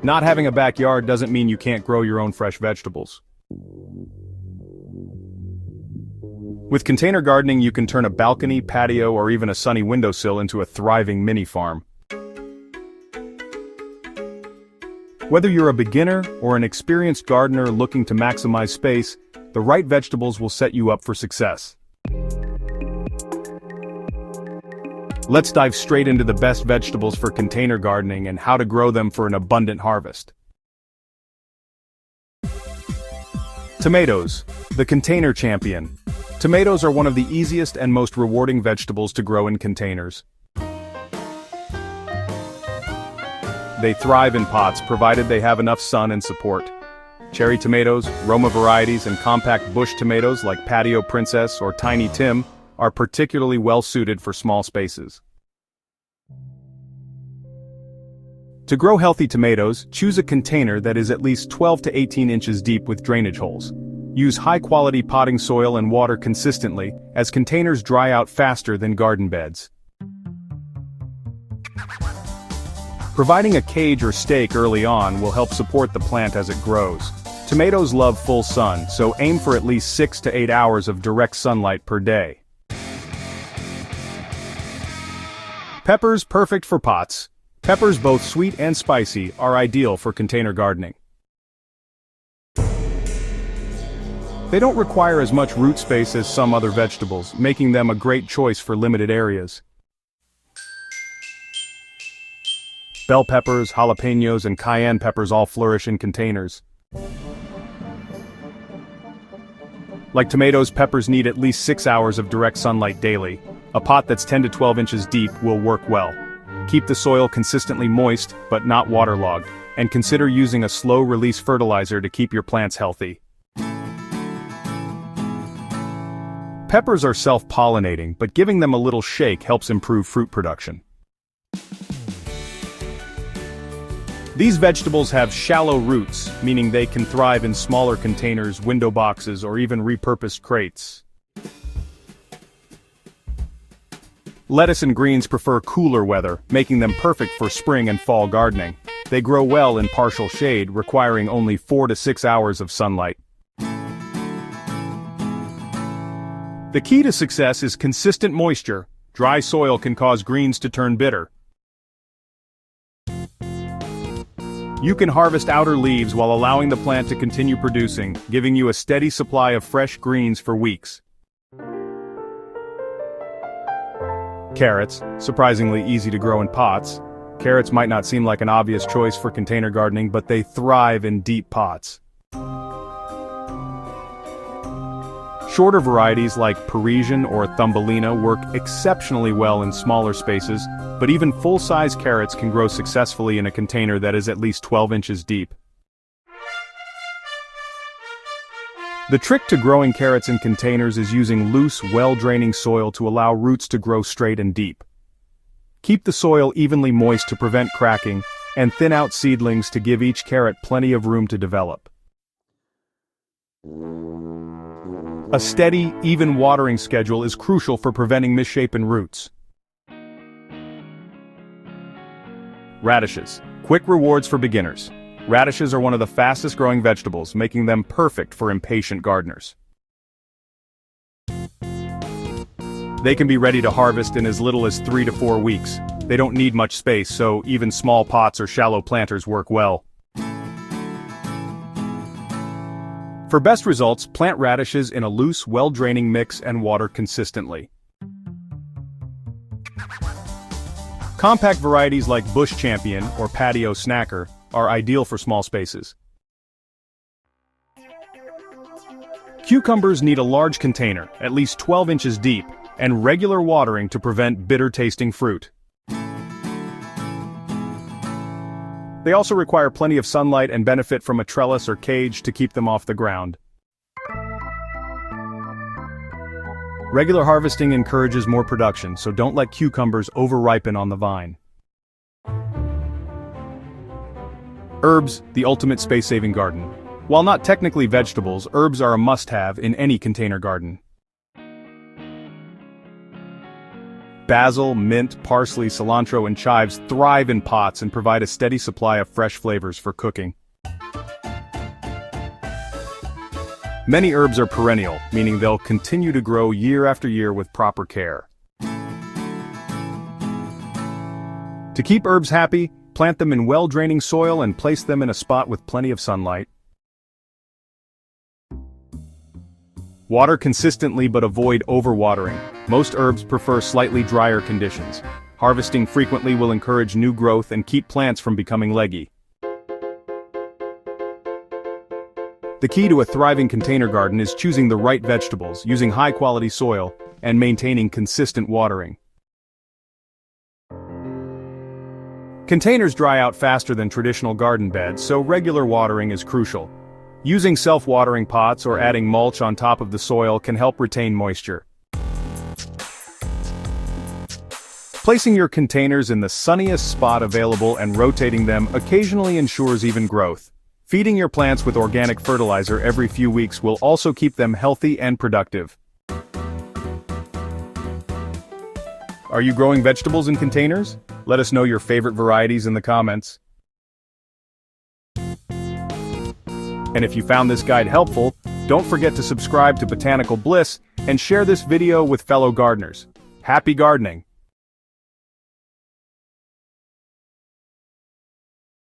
Not having a backyard doesn't mean you can't grow your own fresh vegetables. With container gardening, you can turn a balcony, patio, or even a sunny windowsill into a thriving mini farm. Whether you're a beginner or an experienced gardener looking to maximize space, the right vegetables will set you up for success. Let's dive straight into the best vegetables for container gardening and how to grow them for an abundant harvest. Tomatoes, the container champion. Tomatoes are one of the easiest and most rewarding vegetables to grow in containers. They thrive in pots provided they have enough sun and support. Cherry tomatoes, Roma varieties, and compact bush tomatoes like Patio Princess or Tiny Tim are particularly well suited for small spaces. To grow healthy tomatoes, choose a container that is at least 12 to 18 inches deep with drainage holes. Use high-quality potting soil and water consistently, as containers dry out faster than garden beds. Providing a cage or stake early on will help support the plant as it grows. Tomatoes love full sun, so aim for at least 6 to 8 hours of direct sunlight per day. Peppers, perfect for pots. Peppers, both sweet and spicy, are ideal for container gardening. They don't require as much root space as some other vegetables, making them a great choice for limited areas. Bell peppers, jalapenos, and cayenne peppers all flourish in containers. Like tomatoes, peppers need at least 6 hours of direct sunlight daily. A pot that's 10 to 12 inches deep will work well. Keep the soil consistently moist, but not waterlogged, and consider using a slow-release fertilizer to keep your plants healthy. Peppers are self-pollinating, but giving them a little shake helps improve fruit production. These vegetables have shallow roots, meaning they can thrive in smaller containers, window boxes, or even repurposed crates. Lettuce and greens prefer cooler weather, making them perfect for spring and fall gardening. They grow well in partial shade, requiring only 4 to 6 hours of sunlight. The key to success is consistent moisture. Dry soil can cause greens to turn bitter. You can harvest outer leaves while allowing the plant to continue producing, giving you a steady supply of fresh greens for weeks. Carrots, surprisingly easy to grow in pots. Carrots might not seem like an obvious choice for container gardening, but they thrive in deep pots. Shorter varieties like Parisian or Thumbelina work exceptionally well in smaller spaces, but even full-size carrots can grow successfully in a container that is at least 12 inches deep. The trick to growing carrots in containers is using loose, well-draining soil to allow roots to grow straight and deep. Keep the soil evenly moist to prevent cracking, and thin out seedlings to give each carrot plenty of room to develop. A steady, even watering schedule is crucial for preventing misshapen roots. Radishes. Quick rewards for beginners. Radishes are one of the fastest growing vegetables, making them perfect for impatient gardeners. They can be ready to harvest in as little as 3 to 4 weeks. They don't need much space, so even small pots or shallow planters work well. For best results, plant radishes in a loose, well-draining mix and water consistently. Compact varieties like Bush Champion or Patio Snacker are ideal for small spaces. Cucumbers need a large container, at least 12 inches deep, and regular watering to prevent bitter-tasting fruit. They also require plenty of sunlight and benefit from a trellis or cage to keep them off the ground. Regular harvesting encourages more production, so don't let cucumbers over-ripen on the vine. Herbs, the ultimate space-saving garden. While not technically vegetables, herbs are a must-have in any container garden. Basil, mint, parsley, cilantro, and chives thrive in pots and provide a steady supply of fresh flavors for cooking. Many herbs are perennial, meaning they'll continue to grow year after year with proper care. To keep herbs happy, plant them in well-draining soil and place them in a spot with plenty of sunlight. Water consistently but avoid overwatering. Most herbs prefer slightly drier conditions. Harvesting frequently will encourage new growth and keep plants from becoming leggy. The key to a thriving container garden is choosing the right vegetables, using high-quality soil, and maintaining consistent watering. Containers dry out faster than traditional garden beds, so regular watering is crucial. Using self-watering pots or adding mulch on top of the soil can help retain moisture. Placing your containers in the sunniest spot available and rotating them occasionally ensures even growth. Feeding your plants with organic fertilizer every few weeks will also keep them healthy and productive. Are you growing vegetables in containers? Let us know your favorite varieties in the comments. And if you found this guide helpful, don't forget to subscribe to Botanical Bliss and share this video with fellow gardeners. Happy gardening!